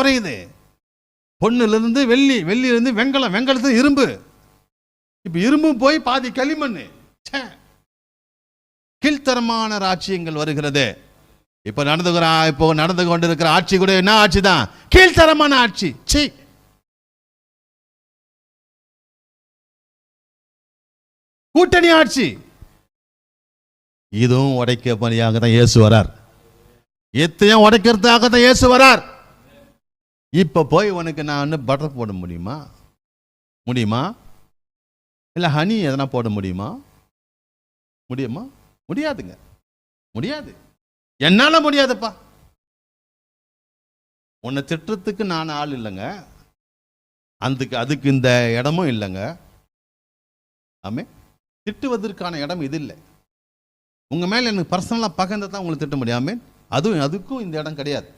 குறையுது. பொண்ணுலேருந்து வெள்ளி, வெள்ளியிலிருந்து வெங்கலம், வெங்கலத்து இரும்பு, இப்போ இரும்பு போய் பாதி களிமண். கீழ்த்தரமான ராஜ்யங்கள் வருகிறது. இப்போ நடந்து கொண்டிருக்கிற ஆட்சி கூட என்ன ஆட்சி தான்? கீழ்த்தரமான ஆட்சி. கூட்டணி ஆட்சி. இதுவும் உடைக்க பணியாக தான் இயேசு வரார். எத்தையும் உடைக்கிறதுக்காக தான் இயேசு வரார். இப்ப போய் உனக்கு நான் பட்டர் போட முடியுமா? இல்ல ஹனி எதனா போட முடியுமா? முடியாதுங்க, முடியாது. என்னால முடியாதுப்பா. உன்னை திட்டுறதுக்கு நான் ஆள் இல்லைங்க, அதுக்கு இந்த இடமும் இல்லைங்க. ஆமே, திட்டுவதற்கான இடம் இது இல்லை. உங்க மேல எனக்கு பர்சனலா பகர்ந்து தான் உங்களை திட்ட முடியாமே, அதுக்கும் இந்த இடம் கிடையாது.